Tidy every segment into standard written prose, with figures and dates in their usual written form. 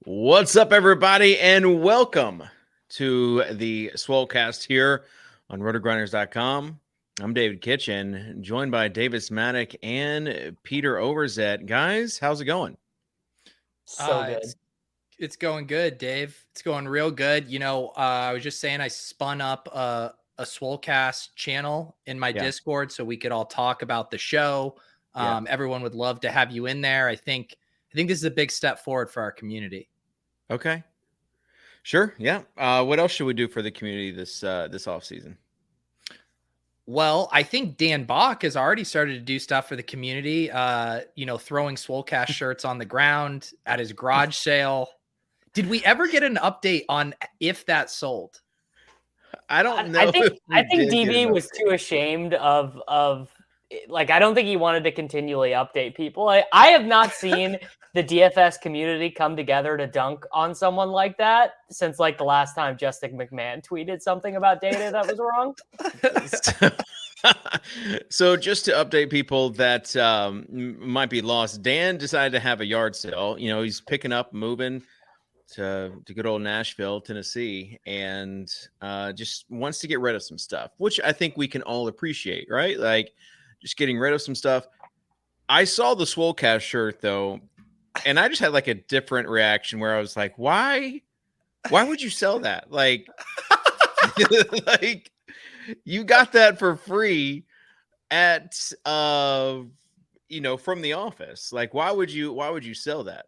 What's up, everybody, and welcome to the Swolecast here on rotogrinders.com. I'm David Kitchen, joined by Davis Maddock and Peter Overzet. Guys, how's it going? So good. It's going good, Dave. It's going real good. I was just saying I spun up a Swolecast channel in my Discord so we could all talk about the show. Everyone would love to have you in there. I think this is a big step forward for our community. Okay. Sure. Yeah. What else should we do for the community this off season? Well, I think Dan Bach has already started to do stuff for the community. Throwing Swolecast shirts on the ground at his garage sale. Did we ever get an update on if that sold? I don't know. I think DB was too ashamed of I don't think he wanted to continually update people. I have not seen the DFS community come together to dunk on someone like that since the last time Justin McMahon tweeted something about data that was wrong. So just to update people that might be lost, Dan decided to have a yard sale. He's picking up, moving to good old Nashville, Tennessee, and just wants to get rid of some stuff, which I think we can all appreciate, right? Like just getting rid of some stuff. I saw the Swolecast shirt though, and I just had a different reaction where I was like, why would you sell that? Like you got that for free at from The Office. Like why would you sell that?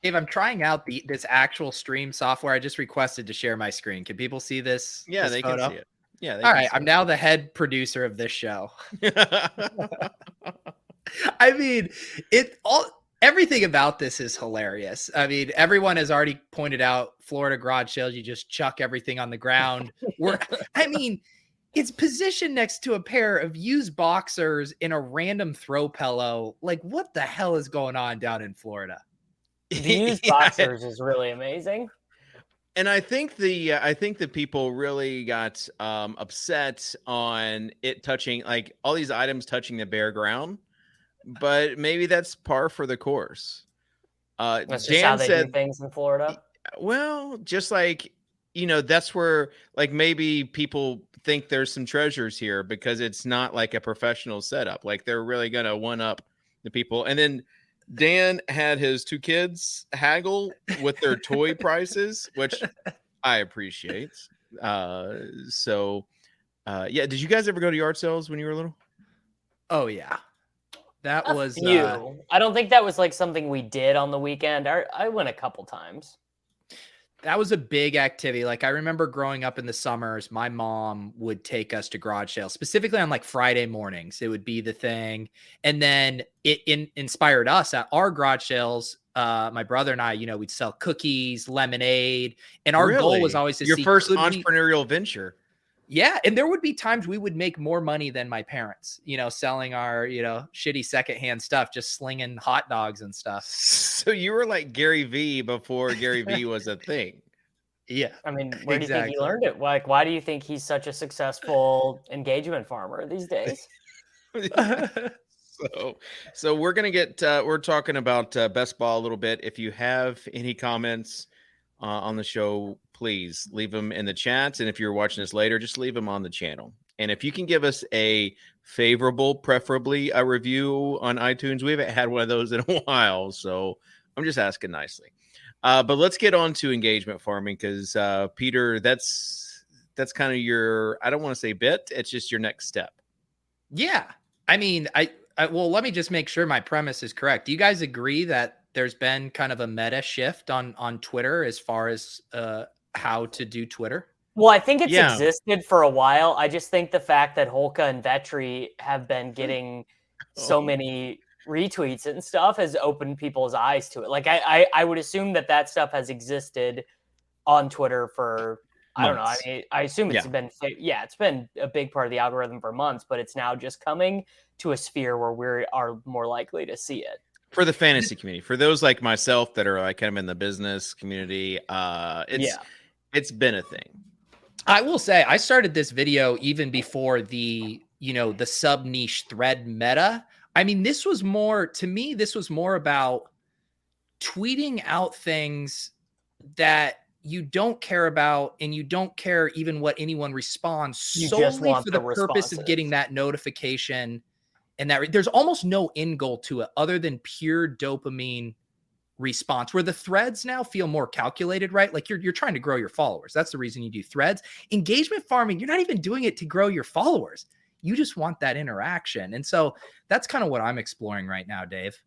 Dave, I'm trying out this actual stream software. I just requested to share my screen. Can people see this? Yeah, this they photo? can see it. Yeah. All right. I'm now the head producer of this show. I mean, everything about this is hilarious. I mean, everyone has already pointed out Florida garage sales. You just chuck everything on the ground. It's positioned next to a pair of used boxers in a random throw pillow. Like, what the hell is going on down in Florida? The used boxers is really amazing. And I think the people really got upset on it touching, all these items touching the bare ground, but maybe that's par for the course. That's just how they do things in Florida. Well, just that's where maybe people think there's some treasures here because it's not like a professional setup. Like they're really gonna one up the people, and then Dan had his two kids haggle with their toy prices, which I appreciate. Did you guys ever go to yard sales when you were little? Oh yeah. That was I don't think that was something we did on the weekend. I went a couple times. That was a big activity. I remember growing up in the summers, my mom would take us to garage sales, specifically on Friday mornings. It would be the thing. And then it inspired us at our garage sales. My brother and I, we'd sell cookies, lemonade. And our goal was always to see your first entrepreneurial venture. Yeah. And there would be times we would make more money than my parents, selling our, shitty secondhand stuff, just slinging hot dogs and stuff. So you were like Gary V before Gary V was a thing. Yeah. I mean, where do you think he learned it? Why do you think he's such a successful engagement farmer these days? So we're going to we're talking about best ball a little bit. If you have any comments on the show, please leave them in the chats. And if you're watching this later, just leave them on the channel. And if you can give us a favorable, preferably a review on iTunes, we haven't had one of those in a while. So I'm just asking nicely. But let's get on to engagement farming because Peter, that's kind of your, I don't want to say bit. It's just your next step. Yeah. I mean, well, let me just make sure my premise is correct. Do you guys agree that there's been kind of a meta shift on Twitter as far as how to do Twitter? Well, I think it's existed for a while. I just think the fact that Holka and Vetri have been getting so many retweets and stuff has opened people's eyes to it. I would assume that stuff has existed on Twitter for months. I don't know. I mean, I assume it's been a big part of the algorithm for months, but it's now just coming to a sphere where we are more likely to see it. For the fantasy community, for those like myself that are kind of in the business community, it's been a thing. I will say I started this video even before the sub niche thread meta. I mean, this was more about tweeting out things that you don't care about, and you don't care even what anyone responds, You just solely want for the the purpose of getting responses. that notification. And that there's almost no end goal to it other than pure dopamine response, where the threads now feel more calculated, right? Like you're trying to grow your followers. That's the reason you do threads. Engagement farming, you're not even doing it to grow your followers. You just want that interaction. And so that's kind of what I'm exploring right now, Dave.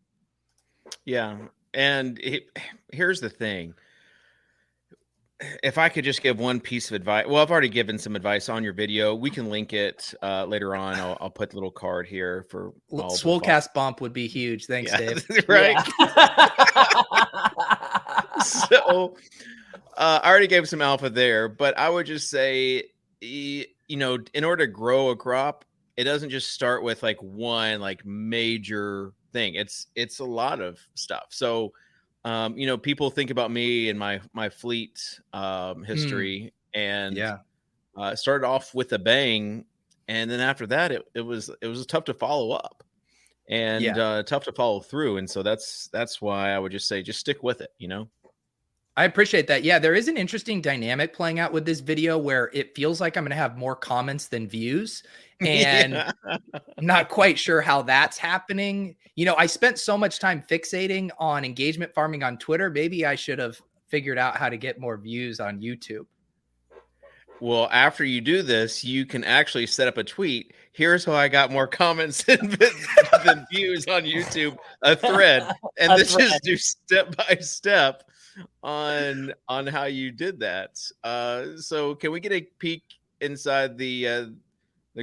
Yeah. And here's the thing. If I could just give one piece of advice, well, I've already given some advice on your video. We can link it later on. I'll put the little card here for all the Swolecast bump would be huge. Thanks, Dave. Right. Yeah. So I already gave some alpha there, but I would just say, in order to grow a crop, it doesn't just start with like one like major thing. It's a lot of stuff. So people think about me and my fleet history, and started off with a bang, and then after that it was tough to follow up, and tough to follow through, and so that's why I would just say just stick with it. I appreciate that. Yeah, there is an interesting dynamic playing out with this video where it feels like I'm going to have more comments than views, and I'm not quite sure how that's happening. I spent so much time fixating on engagement farming on Twitter. Maybe I should have figured out how to get more views on YouTube. Well, after you do this, you can actually set up a tweet. Here's how I got more comments than views on YouTube, a thread. And this just do step by step on how you did that. So can we get a peek inside the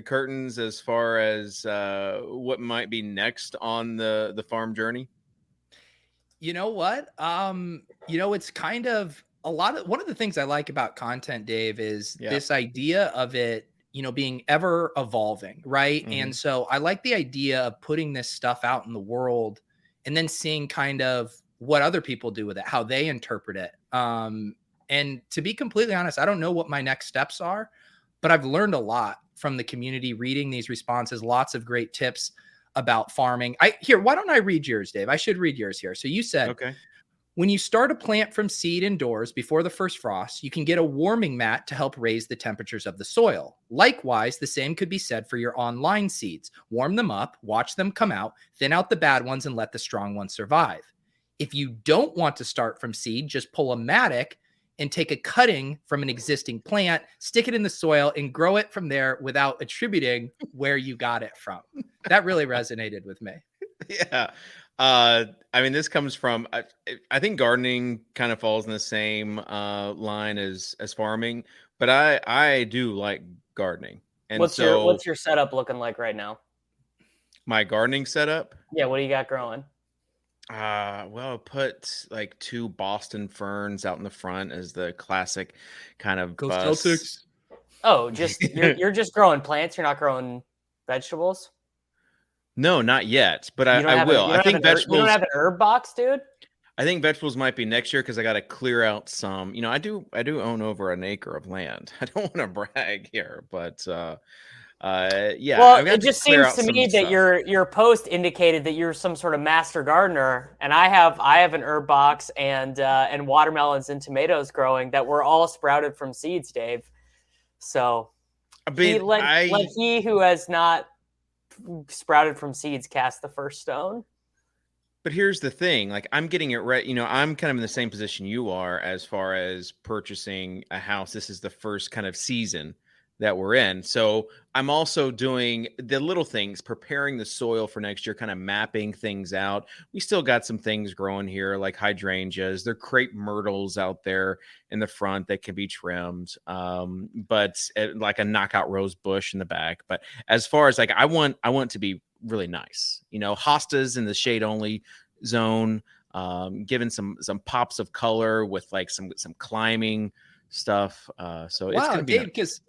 curtains as far as what might be next on the farm journey? You know what? It's kind of one of the things I like about content, Dave, is this idea of it, being ever evolving, right? Mm-hmm. And so I like the idea of putting this stuff out in the world and then seeing kind of what other people do with it, how they interpret it. And to be completely honest, I don't know what my next steps are, but I've learned a lot from the community reading these responses, lots of great tips about farming. Why don't I read yours, Dave? I should read yours here. So you said, okay, when you start a plant from seed indoors before the first frost, you can get a warming mat to help raise the temperatures of the soil. Likewise, the same could be said for your online seeds. Warm them up, watch them come out, thin out the bad ones, and let the strong ones survive. If you don't want to start from seed, just pull a mattock and take a cutting from an existing plant, stick it in the soil, and grow it from there without attributing where you got it from. That really resonated with me. Yeah. This comes from, I think gardening kind of falls in the same line as farming, but I do like gardening. And what's your setup looking like right now? My gardening setup? Yeah. What do you got growing? Well, I put like 2 Boston ferns out in the front as the classic kind of Go Celtics. Oh, just you're just growing plants. You're not growing vegetables. No, not yet, but I will. I think vegetables. You don't have an herb box, dude? I think vegetables might be next year because I got to clear out some. I do own over an acre of land. I don't want to brag here, but yeah. Well, it just seems to me that your post indicated that you're some sort of master gardener, and I have an herb box and watermelons and tomatoes growing that were all sprouted from seeds, Dave. So let he who has not sprouted from seeds cast the first stone. But here's the thing, like I'm getting it right. I'm kind of in the same position you are as far as purchasing a house. This is the first kind of season that we're in. So I'm also doing the little things, preparing the soil for next year, kind of mapping things out. We still got some things growing here like hydrangeas. There are crepe myrtles out there in the front that can be trimmed, but like a knockout rose bush in the back. But as far as like, I want to be really nice, hostas in the shade only zone, given some pops of color with like some climbing stuff. So it's going to be Dave, because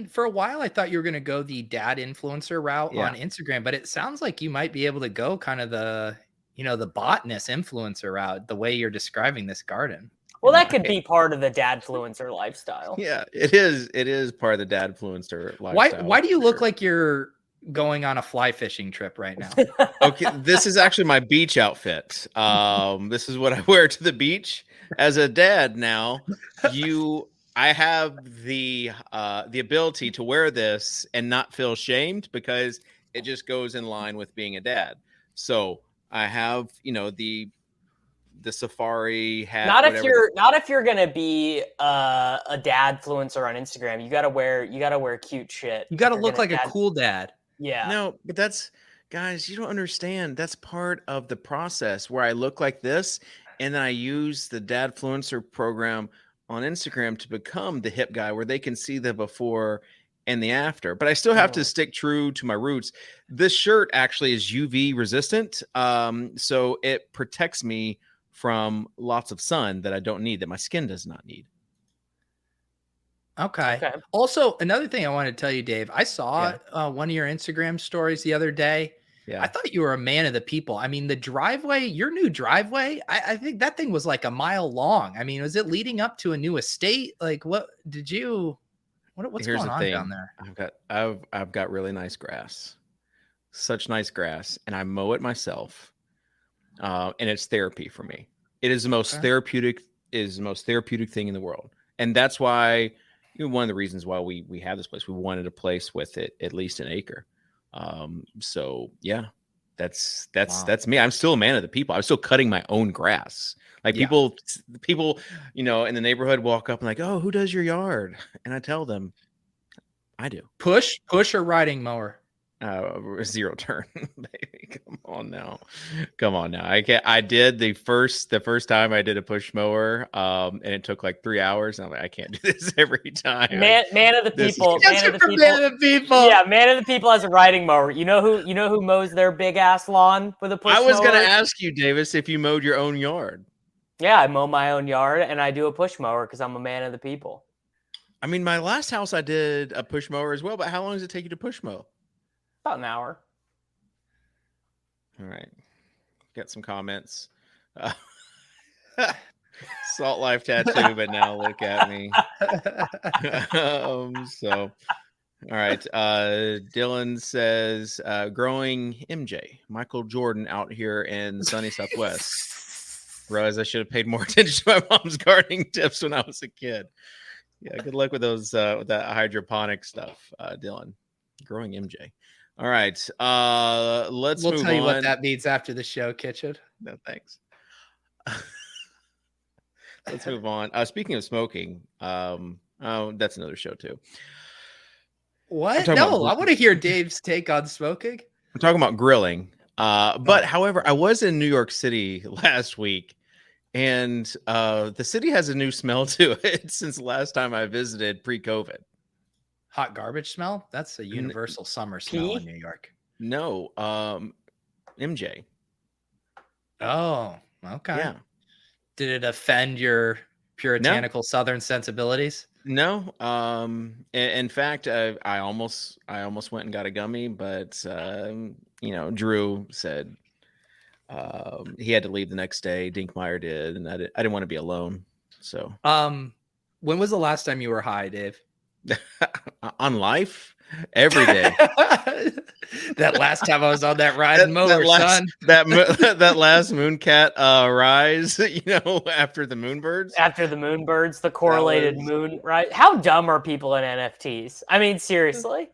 for a while, I thought you were going to go the dad influencer route on Instagram, but it sounds like you might be able to go kind of the botanist influencer route, the way you're describing this garden. Well, that could be part of the dadfluencer lifestyle. Yeah, it is. It is part of the dadfluencer lifestyle. Why do you look like you're going on a fly fishing trip right now. Okay, this is actually my beach outfit. This is what I wear to the beach as a dad now. I have the ability to wear this and not feel shamed because it just goes in line with being a dad. So I have, the safari hat. Not if you're gonna be a dad influencer on Instagram. You gotta wear cute shit. You gotta look like a cool dad. Yeah. No, but guys, you don't understand. That's part of the process where I look like this, and then I use the Dadfluencer program on Instagram to become the hip guy where they can see the before and the after. But I still have to stick true to my roots. This shirt actually is UV resistant, so it protects me from lots of sun that I don't need, that my skin does not need. Okay. Also, another thing I wanted to tell you, Dave, I saw one of your Instagram stories the other day. Yeah. I thought you were a man of the people. I mean, the driveway, your new driveway, I think that thing was like a mile long. I mean, was it leading up to a new estate? Like, what's going on down there? I've got really nice grass, such nice grass, and I mow it myself. And it's therapy for me. It is the most therapeutic thing in the world. And that's why, one of the reasons why we have this place, we wanted a place with it, at least an acre. So yeah, that's me. I'm still a man of the people. I'm still cutting my own grass. Like people, in the neighborhood walk up and like, oh, who does your yard? And I tell them, I do. Push or riding mower? Zero turn, baby. Come on now. I did the first time I did a push mower, and it took like 3 hours. And I'm like, I can't do this every time. Man of the people. Man of the people. Yeah, man of the people has a riding mower. You know who mows their big ass lawn with a push mower? I was gonna ask you, Davis, if you mowed your own yard. Yeah, I mow my own yard and I do a push mower because I'm a man of the people. I mean, my last house I did a push mower as well, but how long does it take you to push mow? About an hour. All right. Got some comments. Salt Life tattoo, but now look at me. So, all right. Dylan says, growing MJ, Michael Jordan out here in sunny Southwest. Realize I should have paid more attention to my mom's gardening tips when I was a kid. Yeah, good luck with those with that hydroponic stuff, Dylan. Growing MJ. All right. We'll tell you what that means after the show, Kitchen. No, thanks. Let's move on. Speaking of smoking, that's another show too. What? No, I want to hear Dave's take on smoking. I'm talking about grilling. However, I was in New York City last week, and the city has a new smell to it since the last time I visited pre-COVID. Hot garbage smell? That's a universal summer smell in New York. No, MJ. Oh, okay. Yeah. Did it offend your puritanical Southern sensibilities? No. In fact, I almost went and got a gummy, but Drew said he had to leave the next day. Dinkmeyer did, and I didn't want to be alone. So, when was the last time you were high, Dave? On life, every day. That last time I was on that ride mower, son. That last Mooncat rise, after the Moonbirds. After the Moonbirds, the correlated moon, right? How dumb are people in NFTs? I mean, seriously.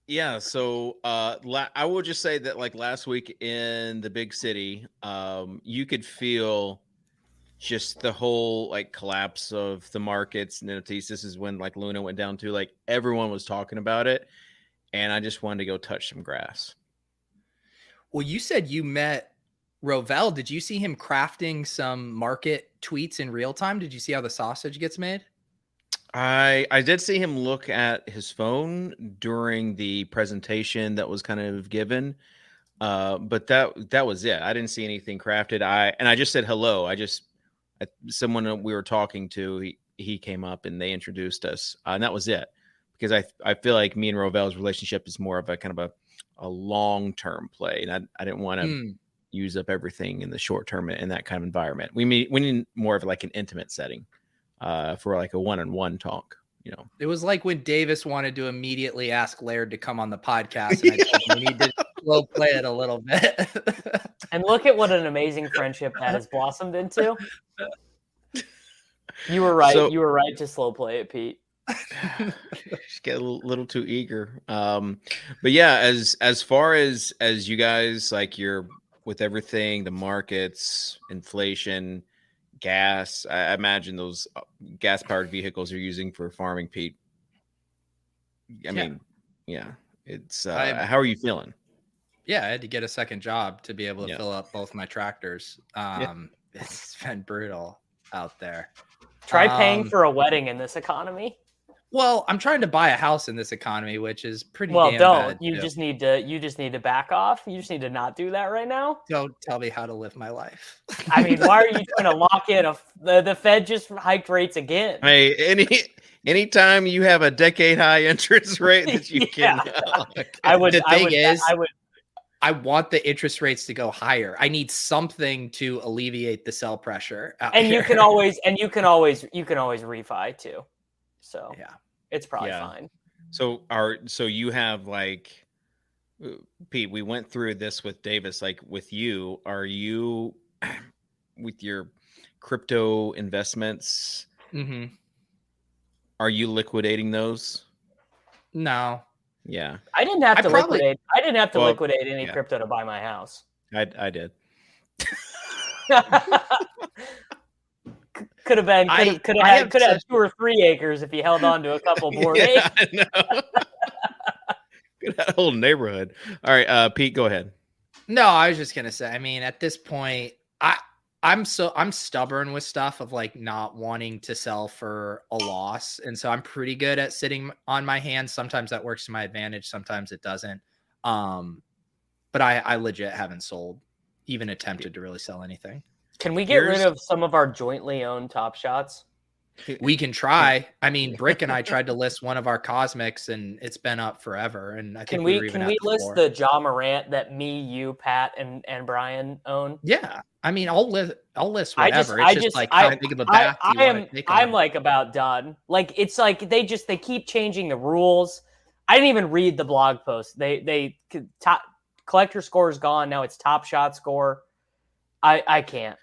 Yeah, so I will just say that like last week in the big city, you could feel just the whole like collapse of the markets and NFTs. This is when like Luna went down too. Like everyone was talking about it, and I just wanted to go touch some grass. Well, you said you met Rovell. Did you see him crafting some market tweets in real time? Did you see how the sausage gets made? I did see him look at his phone during the presentation that was kind of given, but that was it. I didn't see anything crafted. I just said hello. Someone we were talking to, he came up and they introduced us, and that was it. Because I feel like me and Rovell's relationship is more of a kind of a long-term play, and I didn't want to use up everything in the short term in that kind of environment. We need more of like an intimate setting for like a one-on-one talk. you know. It was like when Davis wanted to immediately ask Laird to come on the podcast, and I told him we need to slow play it a little bit. And look at what an amazing friendship that has blossomed into. You were right. You were right to slow play it, Pete. Just get a little too eager. But yeah, as far as you guys, like, you're with everything, the markets, inflation, gas, I imagine those gas powered vehicles you're using for farming, Pete. I mean, yeah, it's how are you feeling? Yeah, I had to get a second job to be able to fill up both my tractors. It's been brutal out there. Try paying for a wedding in this economy. Well, I'm trying to buy a house in this economy, which is pretty well. Damn Don't bad, you too. just need to back off? You just need to not do that right now. Don't tell me how to live my life. I mean, why are you trying to lock in the Fed just hiked rates again? Hey, anytime you have a decade high interest rate that you can, I would. The thing is, I want the interest rates to go higher. I need something to alleviate the sell pressure. And you can always refi too. So yeah, it's probably fine. So you have, like, Pete, we went through this with Davis, like with you, are you with your crypto investments, are you liquidating those? No. Yeah. I didn't have to liquidate. I didn't have to liquidate any crypto to buy my house. I did. Could have had 2 or 3 acres if you held on to a couple more days. Could have a whole neighborhood. All right, Pete, go ahead. No, I was just gonna say, I mean, at this point, I'm stubborn with stuff of, like, not wanting to sell for a loss. And so I'm pretty good at sitting on my hands. Sometimes that works to my advantage. Sometimes it doesn't. But I legit haven't sold, even attempted to really sell anything. Can we get rid of some of our jointly owned Top Shots? We can try. I mean, Brick and I tried to list one of our Cosmics, and it's been up forever. And I think can we list the Ja Morant that me, you, Pat, and Brian own? Yeah, I mean, I'll list whatever. It's just like how big of a bath do you want to take on? I'm like about done. Like, it's like they keep changing the rules. I didn't even read the blog post. They top collector score is gone now. It's Top Shot score. I can't.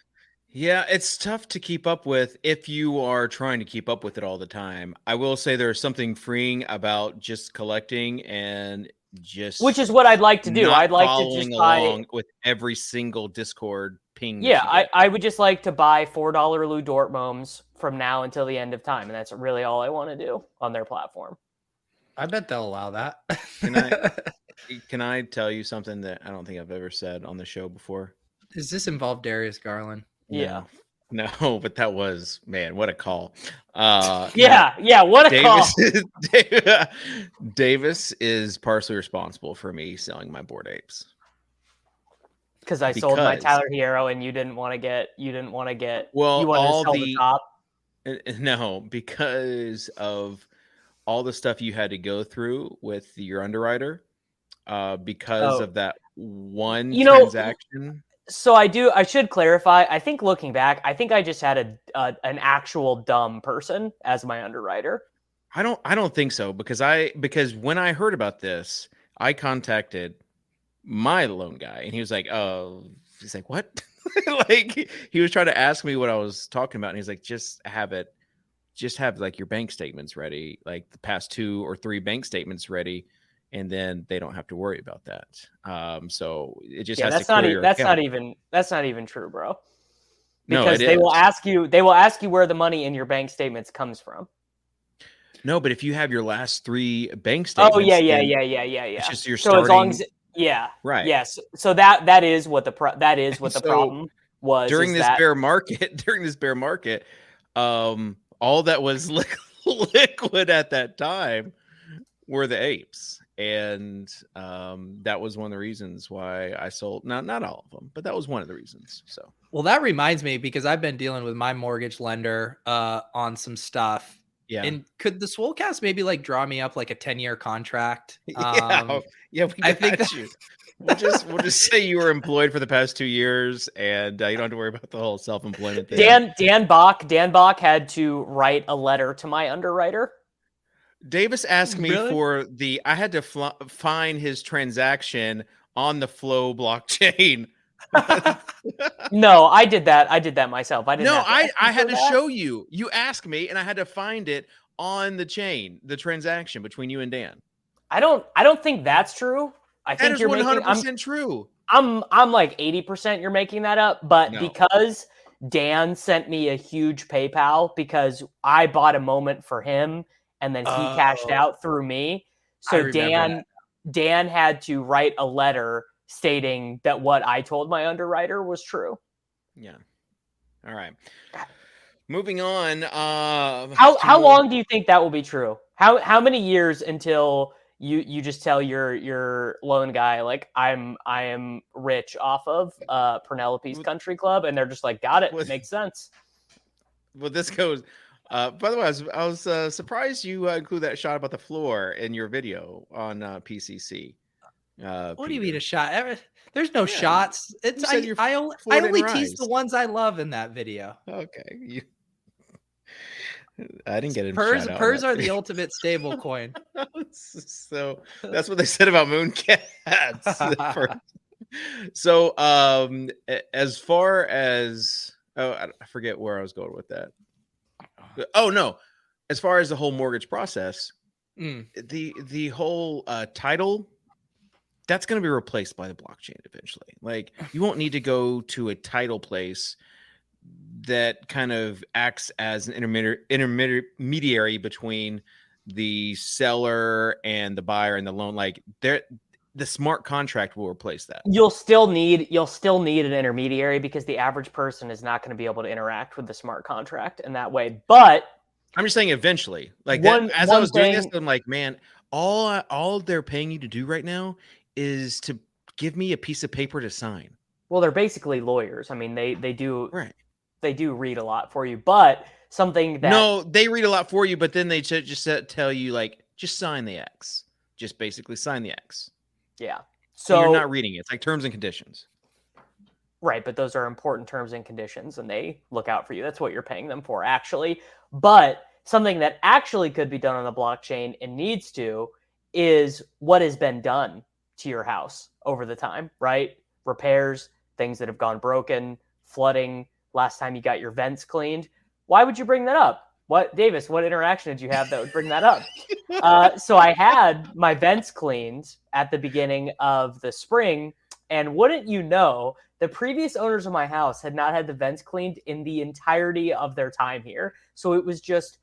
Yeah, it's tough to keep up with if you are trying to keep up with it all the time. I will say there's something freeing about just collecting and just, which is what I'd like to do. I'd like to just along with every single Discord ping. Yeah, I would just like to buy $4 Lou Dort Moms from now until the end of time, and that's really all I want to do on their platform. I bet they'll allow that. Can I tell you something that I don't think I've ever said on the show before? Does this involve Darius Garland? Yeah. No, but that was, man, what a call. What a call. Davis is partially responsible for me selling my Bored Apes. Because I sold my Tyler Hierro and you didn't want to get well, you wanted to sell the top. No, because of all the stuff you had to go through with your underwriter, because of that one transaction. So I should clarify. I think looking back, I think I just had an actual dumb person as my underwriter. I don't think so, because when I heard about this, I contacted my loan guy and he was like, he's like, what? Like, he was trying to ask me what I was talking about. And he's like, just have like your bank statements ready, like the past 2 or 3 bank statements ready. And then they don't have to worry about that. So it just has to clear your account. That's not even true, bro. Because they will ask you where the money in your bank statements comes from. No, but if you have your last 3 bank statements, yeah. It's just your starting. So as long as right, yes. So that is what the problem was during this bear market. During this bear market, all that was liquid at that time were the apes. And that was one of the reasons why I sold. Not all of them, but that was one of the reasons. So, well, that reminds me, because I've been dealing with my mortgage lender on some stuff. Yeah. And could the Swolecast maybe like draw me up like a 10-year contract? Yeah. I think that we'll just say you were employed for the past 2 years, and you don't have to worry about the whole self-employment thing. Dan Bach had to write a letter to my underwriter. Davis asked me Really? for I had to find his transaction on the Flow blockchain. No, I did that. I did that myself. I didn't No, have to ask I you had for to that. show you. You asked me, and I had to find it on the chain, the transaction between you and Dan. I don't think that's true. I That think is you're making 100% true. I'm like 80% you're making that up, but No. because Dan sent me a huge PayPal because I bought a moment for him and then he cashed out through me. So Dan had to write a letter stating that what I told my underwriter was true. Yeah. All right. Moving on. How long do you think that will be true? How many years until you just tell your loan guy like I am rich off of Penelope's Country Club, and they're just like, got it, makes sense. Well, this goes. By the way, I was surprised you include that shot about the floor in your video on PCC. What do you mean a shot? There's no shots. It's I only tease the ones I love in that video. Okay. I didn't get him. Purrs are the ultimate stable coin. So that's what they said about Mooncats. So as far as I forget where I was going with that. Oh no, as far as the whole mortgage process, the whole title, that's going to be replaced by the blockchain eventually. Like you won't need to go to a title place that kind of acts as an intermediary between the seller and the buyer and the loan. Like the smart contract will replace that. You'll still need an intermediary because the average person is not going to be able to interact with the smart contract in that way. But I'm just saying eventually, like as I was doing this, I'm like, man, all they're paying you to do right now is to give me a piece of paper to sign. Well, they're basically lawyers. I mean, they do right. They do read a lot for you, but something that no, they read a lot for you, but then they just tell you like, just sign the X. Just basically sign the X. Yeah. So you're not reading it. It's like terms and conditions. Right, but those are important terms and conditions, and they look out for you. That's what you're paying them for, actually. But something that actually could be done on the blockchain and needs to is what has been done to your house over the time, right? Repairs, things that have gone broken, flooding, last time you got your vents cleaned. Why would you bring that up? Davis, what interaction did you have that would bring that up? So I had my vents cleaned at the beginning of the spring, and wouldn't you know, the previous owners of my house had not had the vents cleaned in the entirety of their time here. So it was just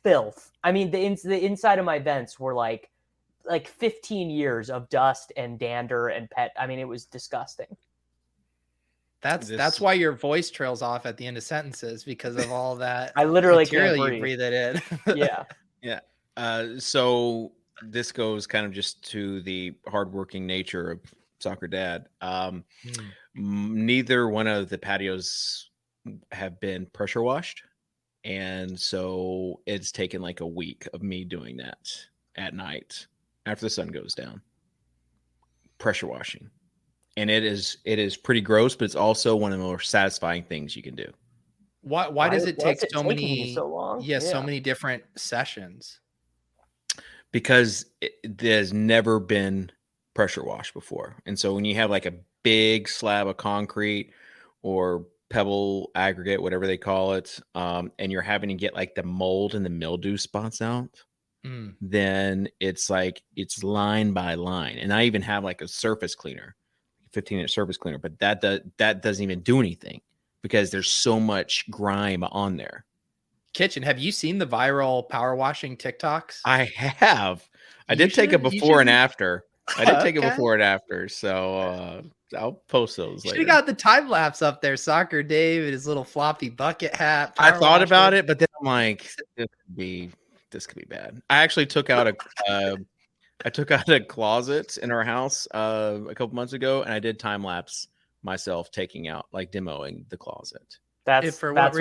filth. I mean, the inside of my vents were like 15 years of dust and dander and pet. I mean, it was disgusting. That's why your voice trails off at the end of sentences, because of all that. I literally material can't you breathe it in. Yeah. So this goes kind of just to the hardworking nature of Soccer Dad. Neither one of the patios have been pressure washed, and so it's taken like a week of me doing that at night after the sun goes down, pressure washing. And it is pretty gross, but it's also one of the more satisfying things you can do. Why does it take so many long? So many different sessions? Because there's never been pressure washed before. And so when you have like a big slab of concrete or pebble aggregate, whatever they call it, and you're having to get like the mold and the mildew spots out, then it's like it's line by line. And I even have like a surface cleaner, 15-inch surface cleaner, but that doesn't even do anything because there's so much grime on there. Kitchen, have you seen the viral power washing TikToks? I have. I did take a before and after. I did take a before and after, so I'll post those later. You got the time lapse up there, Soccer Dave and his little floppy bucket hat. I thought about it, but then I'm like, this could be bad. I actually took out a closet in our house a couple months ago, and I did time lapse myself taking out, like demoing the closet. For what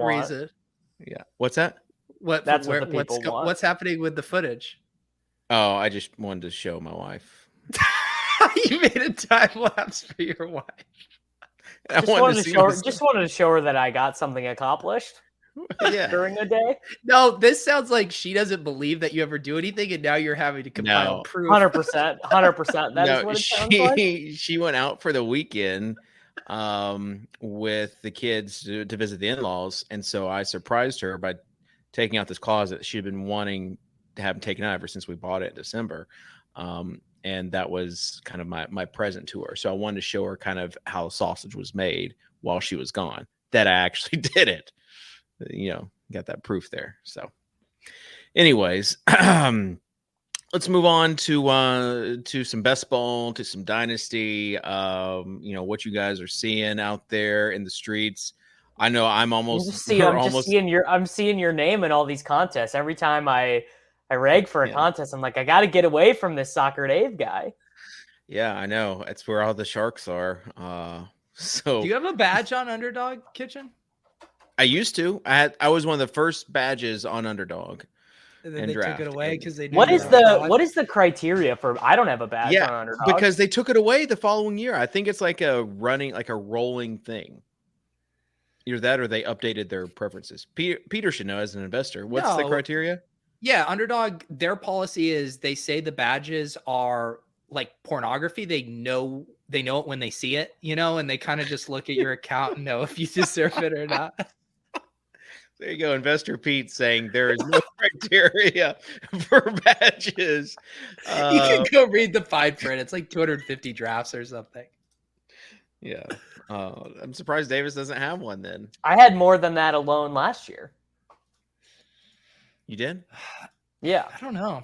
reason? Yeah. What's that? What's happening with the footage? Oh, I just wanted to show my wife. You made a time lapse for your wife. Just wanted to show her that I got something accomplished. Yeah. during a day. No, this sounds like she doesn't believe that you ever do anything, and now you're having to compile No. proof. 100%. That is what it sounds like. She went out for the weekend with the kids to visit the in-laws, and so I surprised her by taking out this closet she'd been wanting to have taken out ever since we bought it in December. And that was kind of my present to her. So I wanted to show her kind of how sausage was made while she was gone, that I actually did it. Got that proof there. So anyways, let's move on to some best ball, to some dynasty. What you guys are seeing out there in the streets. I know I'm seeing your name in all these contests. Every time I rag for a contest, I'm like, I got to get away from this Soccer Dave guy. Yeah, I know. It's where all the sharks are. So do you have a badge on Underdog Kitchen? I used to. I was one of the first badges on Underdog. And then they took it away because they knew what is the criteria for? I don't have a badge on Underdog because they took it away the following year. I think it's like a rolling thing. Either that or they updated their preferences. Peter should know as an investor. What's the criteria? Yeah, Underdog, their policy is they say the badges are like pornography. They know it when they see it, and they kind of just look at your account and know if you deserve it or not. There you go. Investor Pete saying there is no criteria for badges. You can go read the fine print. It's like 250 drafts or something. Yeah. I'm surprised Davis doesn't have one then. I had more than that alone last year. You did? Yeah. I don't know.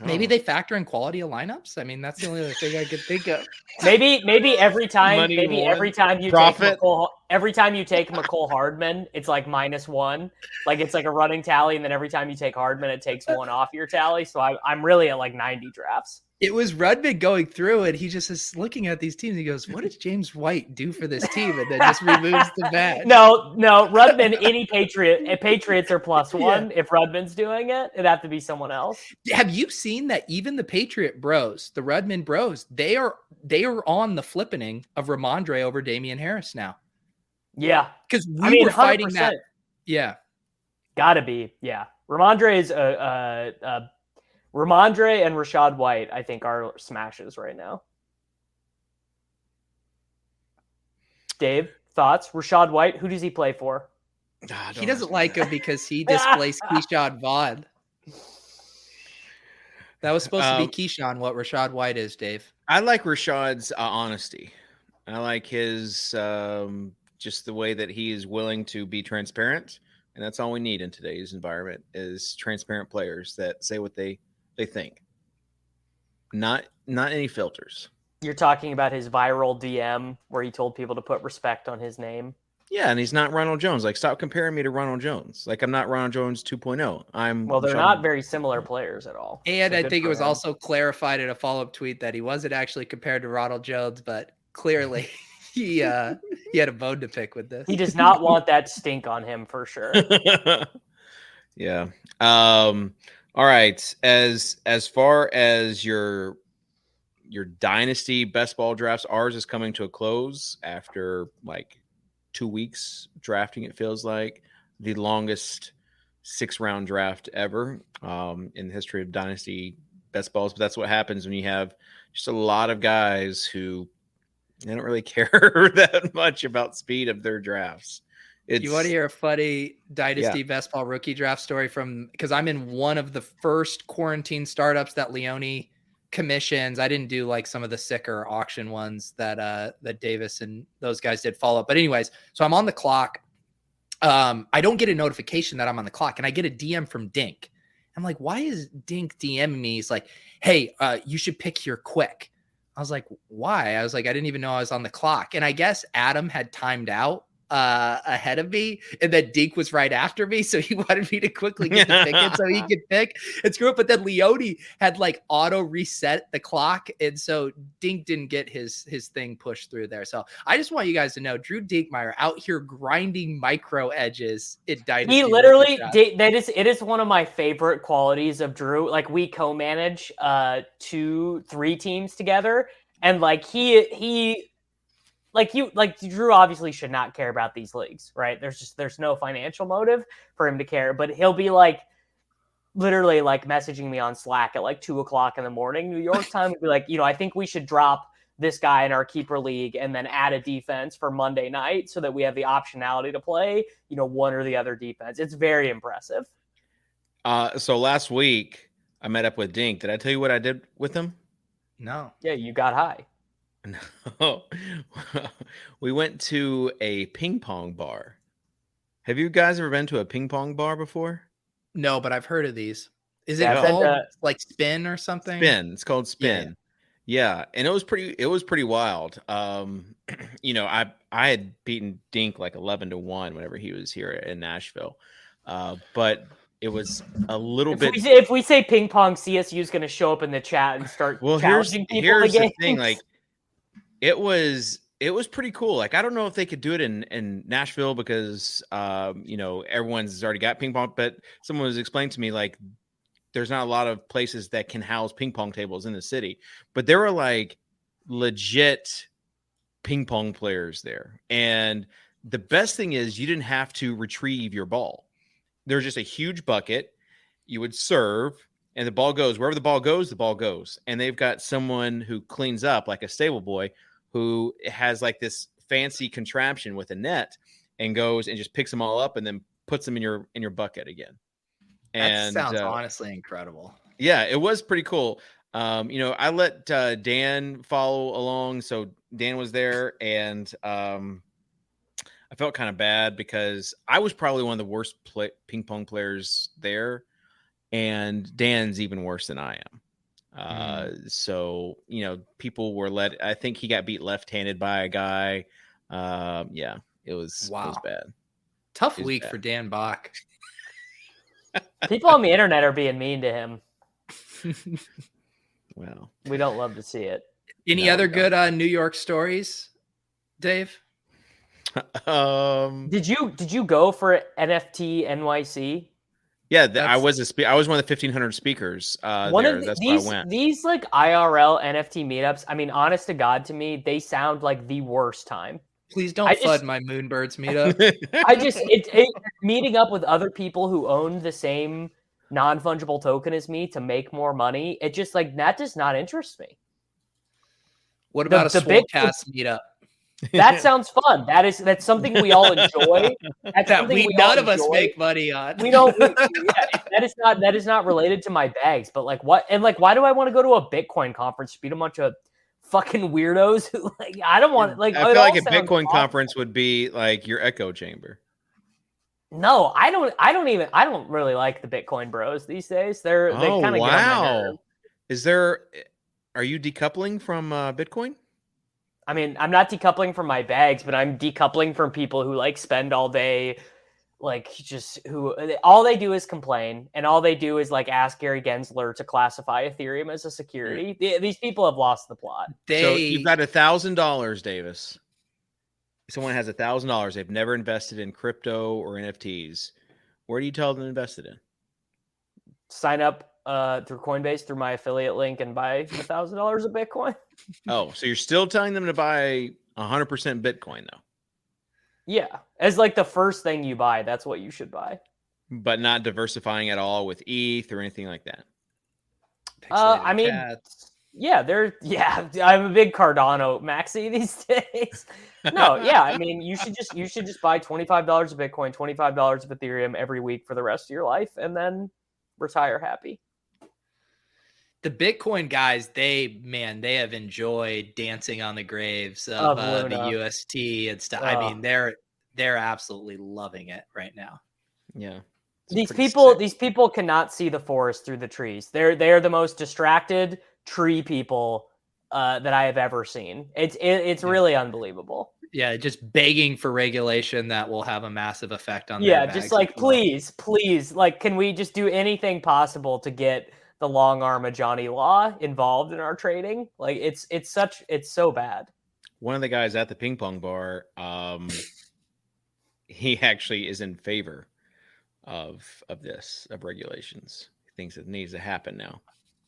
Maybe they factor in quality of lineups. I mean, that's the only other thing I could think of. Maybe every time, every time you take McCole Hardman, it's like -1. Like it's like a running tally, and then every time you take Hardman, it takes 1 off your tally. So I'm really at like 90 drafts. It was Rudman going through it. He just is looking at these teams. He goes, "What does James White do for this team?" And then just removes the badge. No, Rudman. Any Patriots are +1. If Rudman's doing it, it'd have to be someone else. Have you seen that? Even the Patriot Bros, the Rudman Bros, they are on the flippening of Ramondre over Damian Harris now. Yeah, because we were fighting 100%. that. Yeah, gotta be. Yeah, Ramondre is Ramondre and Rashad White, I think, are smashes right now. Dave, thoughts? Rashad White, who does he play for? He doesn't like him because he displaced Keyshawn Vaughn. That was supposed to be Keyshawn, what Rashad White is, Dave. I like Rashad's honesty. I like his just the way that he is willing to be transparent. And that's all we need in today's environment is transparent players that say what they think. Not any filters. You're talking about his viral DM where he told people to put respect on his name. Yeah, and he's not Ronald Jones. Like, stop comparing me to Ronald Jones. Like, I'm not Ronald Jones 2.0. Well, they're not very similar players at all. And I think it was also clarified in a follow-up tweet that he wasn't actually compared to Ronald Jones, but clearly he had a bone to pick with this. He does not want that stink on him for sure. Yeah. All right. As far as your dynasty best ball drafts, ours is coming to a close after like 2 weeks drafting. It feels like the longest 6-round draft ever in the history of dynasty best balls. But that's what happens when you have just a lot of guys who they don't really care that much about speed of their drafts. You want to hear a funny dynasty best ball rookie draft story because I'm in one of the first quarantine startups that Leone commissions. I didn't do like some of the sicker auction ones that Davis and those guys did follow up. But anyways, so I'm on the clock. I don't get a notification that I'm on the clock, and I get a DM from Dink. I'm like, why is Dink DMing me? He's like, hey, you should pick here quick. I was like, why? I was like, I didn't even know I was on the clock. And I guess Adam had timed out ahead of me, and then Dink was right after me, so he wanted me to quickly get the ticket so he could pick and screw it. But then Leone had like auto reset the clock, and so Dink didn't get his thing pushed through there. So I just want you guys to know Drew Dinkmeyer out here grinding micro edges in dynasty. He literally it is one of my favorite qualities of Drew. Like, we co-manage 2-3 teams together, and like he like Drew obviously should not care about these leagues, right? There's no financial motive for him to care, but he'll be like literally like messaging me on Slack at like 2:00 in the morning, New York time, and be like, I think we should drop this guy in our keeper league and then add a defense for Monday night so that we have the optionality to play, one or the other defense. It's very impressive. So last week I met up with Dink. Did I tell you what I did with him? No. Yeah, you got high. No. We went to a ping pong bar. Have you guys ever been to a ping pong bar before? No, but I've heard of these. Is it Yeah, called like Spin or something? Spin. It's called Spin. Yeah. And it was pretty wild. I had beaten Dink like 11-1 whenever he was here in Nashville. But it was a little bit. If we say ping pong, CSU is going to show up in the chat and start challenging people. Here's the thing, like it was pretty cool. Like I don't know if they could do it in Nashville because everyone's already got ping pong. But someone was explaining to me like there's not a lot of places that can house ping pong tables in the city. But there were like legit ping pong players there, and the best thing is you didn't have to retrieve your ball. There's just a huge bucket. You would serve, and the ball goes. Wherever the ball goes, the ball goes. And they've got someone who cleans up, like a stable boy, who has like this fancy contraption with a net and goes and just picks them all up and then puts them in your bucket again. And that sounds honestly incredible. Yeah, it was pretty cool. I let Dan follow along. So Dan was there, and I felt kind of bad because I was probably one of the worst ping pong players there, and Dan's even worse than I am. So, people were I think he got beat left-handed by a guy. It was bad. Tough week for Dan Bach. People on the internet are being mean to him. Well, we don't love to see it. Any other good New York stories, Dave? Did you go for NFT NYC? Yeah, I was one of the 1,500 speakers. That's why I went. These like IRL NFT meetups. I mean, honest to God, to me, they sound like the worst time. Please don't flood my Moonbirds meetup. Meeting up with other people who own the same non-fungible token as me to make more money. It just like that does not interest me. What about a Swolecast meetup? That sounds fun. That's something we all enjoy. None of us make money on. We don't. That is not related to my bags. But like what? And like, why do I want to go to a Bitcoin conference to meet a bunch of fucking weirdos who like? I don't want like. I feel like a Bitcoin conference would be like your echo chamber. No, I don't really like the Bitcoin bros these days. They kind of get on my nerve. Are you decoupling from Bitcoin? I mean, I'm not decoupling from my bags, but I'm decoupling from people who like spend all day, like all they do is complain, and all they do is like ask Gary Gensler to classify Ethereum as a security. These people have lost the plot. So you've got $1,000, Davis. Someone has $1,000. They've never invested in crypto or NFTs. Where do you tell them to invest it in? Sign up through Coinbase through my affiliate link and buy $1,000 of Bitcoin. Oh, so you're still telling them to buy 100% Bitcoin though? Yeah, as like the first thing you buy, that's what you should buy. But not diversifying at all with ETH or anything like that. I mean, I'm a big Cardano maxi these days. No, yeah, I mean, you should just buy $25 of Bitcoin, $25 of Ethereum every week for the rest of your life, and then retire happy. The Bitcoin guys, they have enjoyed dancing on the graves of the UST and stuff. I mean, they're absolutely loving it right now. Yeah. These people cannot see the forest through the trees. They're the most distracted tree people that I have ever seen. It's really unbelievable. Yeah, just begging for regulation that will have a massive effect on their bags. Just like please, like can we just do anything possible to get the long arm of Johnny Law involved in our trading? Like it's so bad. One of the guys at the ping pong bar, he actually is in favor of regulations. He thinks it needs to happen now.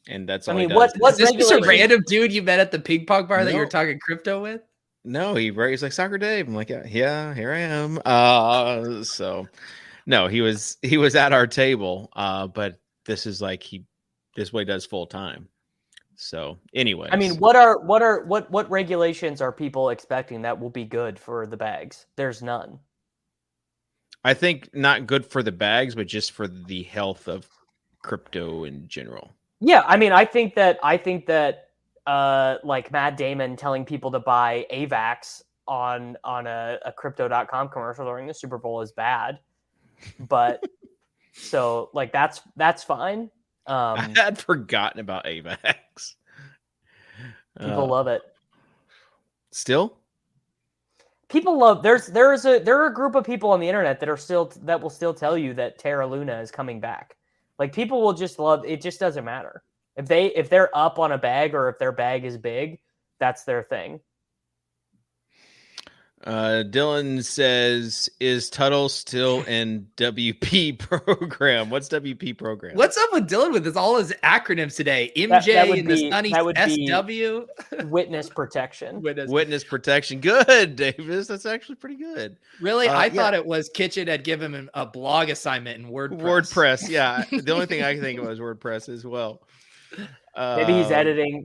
And that's all he does. Is this just a random dude you met at the ping pong bar that you're talking crypto with? No, he's like, Soccer Dave. I'm like, yeah, here I am. So no, he was at our table. But this is like this way does full time. So, anyways, I mean, what regulations are people expecting that will be good for the bags? There's none. I think not good for the bags, but just for the health of crypto in general. Yeah, I mean, I think that like Matt Damon telling people to buy AVAX on a crypto.com commercial during the Super Bowl is bad. But so like that's fine. I had forgotten about AVAX. People love it. Still? People love there are a group of people on the internet that will still tell you that Terra Luna is coming back. Like people will just love it. Just doesn't matter if they're up on a bag or if their bag is big, that's their thing. Dylan says, "Is Tuttle still in WP program? What's WP program? What's up with Dylan with all his acronyms today? MJ and the Sunny SW. Witness protection. Witness protection. Good, Davis. That's actually pretty good. Really? I thought it was Kitchen had given him a blog assignment in WordPress. WordPress, yeah. The only thing I can think of was WordPress as well. Maybe he's editing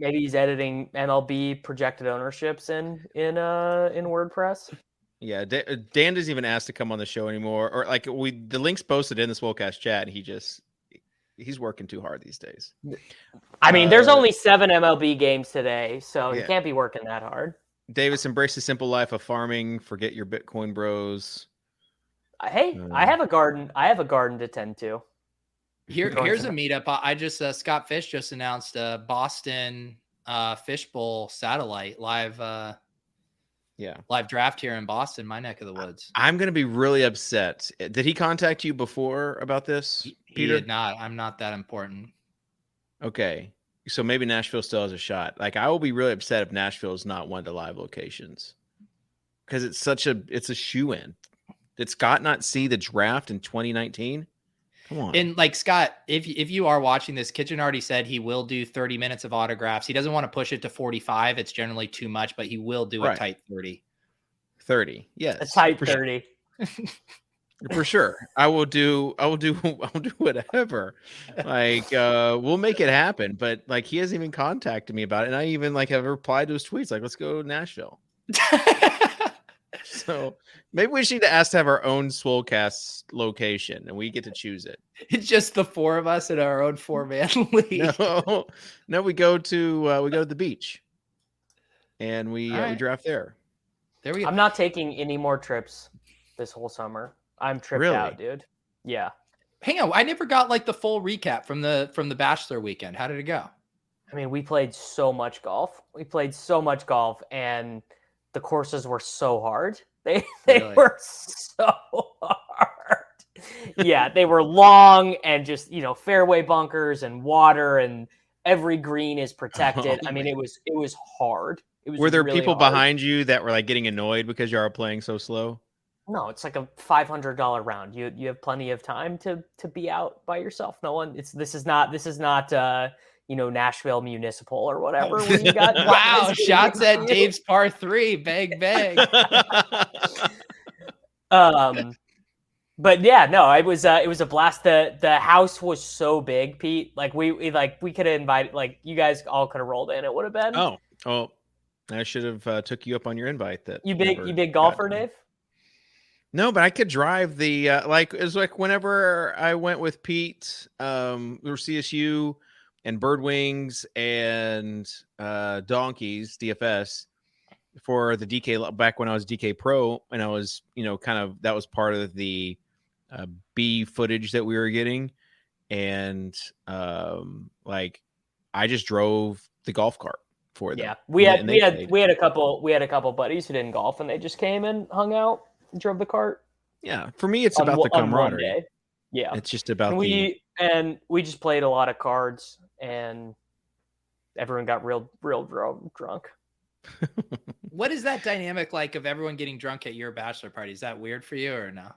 MLB projected ownerships in WordPress. Yeah, Dan doesn't even ask to come on the show anymore, or like the link's posted in the Swolecast chat. He's working too hard these days. I mean, there's only 7 MLB games today, so he can't be working that hard. Davis, embrace the simple life of farming. Forget your Bitcoin bros. Hey, I have a garden. I have a garden to tend to. Here's a meetup. I just Scott Fish just announced a Boston Fishbowl satellite live draft here in Boston, my neck of the woods. I'm gonna be really upset. Did he contact you before about this, Peter? He did not. I'm not that important. Okay, so maybe Nashville still has a shot. Like I will be really upset if Nashville is not one of the live locations because it's a shoe-in. Did Scott not see the draft in 2019? Come on. And like Scott, if you are watching this, Kitchen already said he will do 30 minutes of autographs. He doesn't want to push it to 45. It's generally too much, but he will do a tight 30. 30. Yes. A tight 30. For sure. I will do whatever. Like we'll make it happen. But like he hasn't even contacted me about it. And I even like have replied to his tweets like, let's go to Nashville. So maybe we need to ask to have our own Swolecast location and we get to choose it. It's just the 4 of us in our own 4-man league. No, we go to the beach and we draft there. There we go. I'm not taking any more trips this whole summer. I'm tripped out, dude. Yeah. Hang on, I never got like the full recap from the Bachelor weekend. How did it go? I mean, we played so much golf. And the courses were so hard. They were so hard. Yeah, they were long and just, fairway bunkers and water and every green is protected. I mean, it was hard. Were there really people behind you that were like getting annoyed because you are playing so slow? No, it's like a $500 round. You have plenty of time to be out by yourself. No one. This is not Nashville Municipal or whatever. Where you got wow, shots at Dave's par 3, bang bang. But yeah, no, it was a blast. The house was so big, Pete. Like we could have invited, like you guys all could have rolled in. It would have been. Oh, I should have took you up on your invite. That you big golfer, Dave. No, but I could drive the it was like whenever I went with Pete, or CSU and Bird Wings and Donkeys DFS for the DK back when I was DK Pro, and I was kind of that was part of the B footage that we were getting, and I just drove the golf cart for them. Yeah, we had a couple buddies who didn't golf, and they just came and hung out. Drove the cart. Yeah, for me, it's about the camaraderie. Yeah, it's just about we just played a lot of cards, and everyone got real drunk. What is that dynamic like of everyone getting drunk at your bachelor party? Is that weird for you or no?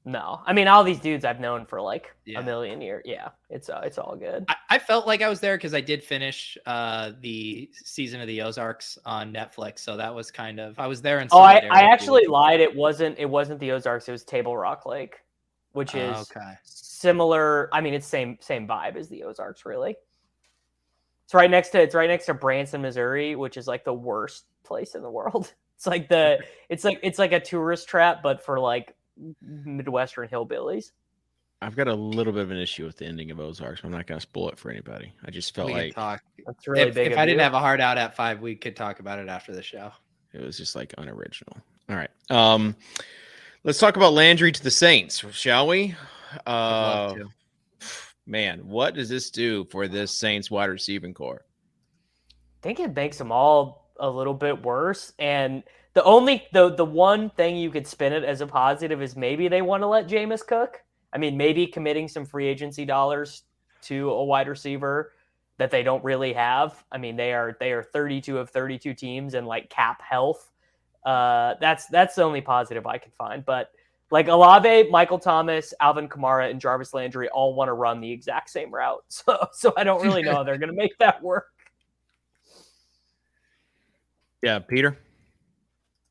No, I mean all these dudes I've known for like a million years. Yeah, it's all good. I felt like I was there because I did finish the season of the Ozarks on Netflix, so that was kind of I was there in solidarity. I actually lied. It wasn't the Ozarks. It was Table Rock Lake, which is similar. I mean, it's same vibe as the Ozarks, really. It's right next to Branson, Missouri, which is like the worst place in the world. It's like it's like a tourist trap, but for like Midwestern hillbillies. I've got a little bit of an issue with the ending of Ozarks. I'm not going to spoil it for anybody. I just felt like that's really big. If I didn't have a hard out at 5, we could talk about it after the show. It was just like unoriginal. All right. Let's talk about Landry to the Saints, shall we? I'd love to. Man, what does this do for this Saints wide receiving core? I think it makes them all a little bit worse. And the one thing you could spin it as a positive is maybe they want to let Jameis cook. I mean, maybe committing some free agency dollars to a wide receiver that they don't really have. I mean, they are 32 of 32 teams and like cap health. That's the only positive I can find. But like Olave, Michael Thomas, Alvin Kamara, and Jarvis Landry all want to run the exact same route. So I don't really know how they're going to make that work. Yeah, Peter?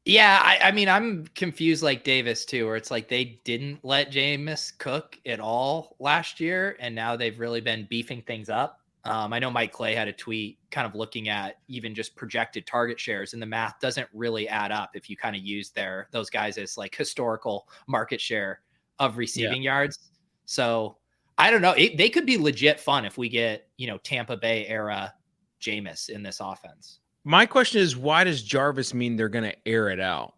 Yeah, I mean, I'm confused like Davis too, where it's like they didn't let Jameis cook at all last year, and now they've really been beefing things up. I know Mike Clay had a tweet kind of looking at even just projected target shares, and the math doesn't really add up if you kind of use those guys as like historical market share of receiving yards. So I don't know. They could be legit fun if we get, Tampa Bay era Jameis in this offense. My question is, why does Jarvis mean they're going to air it out?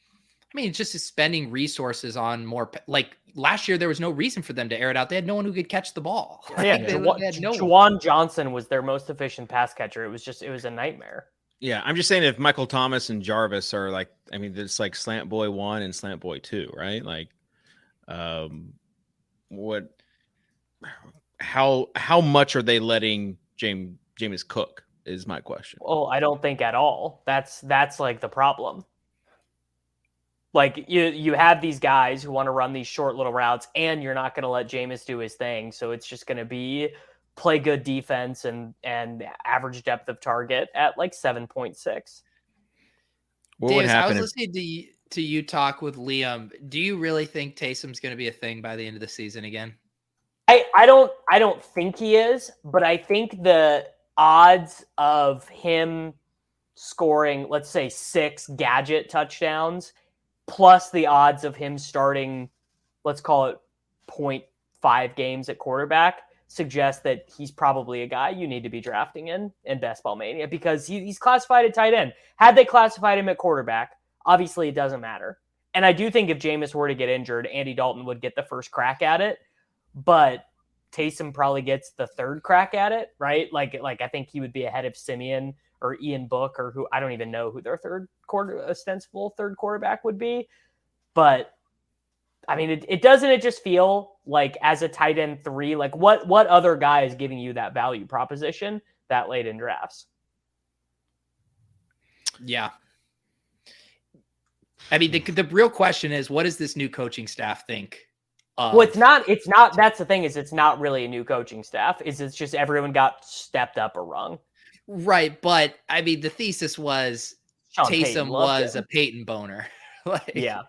I mean, it's just spending resources on more. Like last year, there was no reason for them to air it out. They had no one who could catch the ball. Yeah, Juwan Johnson was their most efficient pass catcher. It was a nightmare. Yeah, I'm just saying if Michael Thomas and Jarvis are like, I mean, it's like Slant Boy 1 and Slant Boy 2, right? Like, how much are they letting Jameis cook is my question. Oh, I don't think at all. That's like the problem. Like you have these guys who want to run these short little routes, and you're not going to let Jameis do his thing. So it's just going to be play good defense and average depth of target at like 7.6. What would happen? I was listening to you talk with Liam. Do you really think Taysom's going to be a thing by the end of the season again? I don't think he is, but I think the odds of him scoring, let's say 6 gadget touchdowns, plus the odds of him starting, let's call it 0.5 games at quarterback, suggests that he's probably a guy you need to be drafting in Best Ball Mania, because he's classified at tight end. Had they classified him at quarterback, obviously it doesn't matter. And I do think if Jameis were to get injured, Andy Dalton would get the first crack at it, but Taysom probably gets the third crack at it, right? Like I think he would be ahead of Simeon or Ian Book, or who I don't even know who their ostensible third quarterback would be. But I mean, it doesn't it just feel like as a tight end 3, like what other guy is giving you that value proposition that late in drafts? Yeah. I mean, the real question is, what does this new coaching staff think? Well, it's not. That's the thing, is it's not really a new coaching staff. It's just everyone got stepped up a rung. Right, but I mean, the thesis was Taysom was a Peyton boner,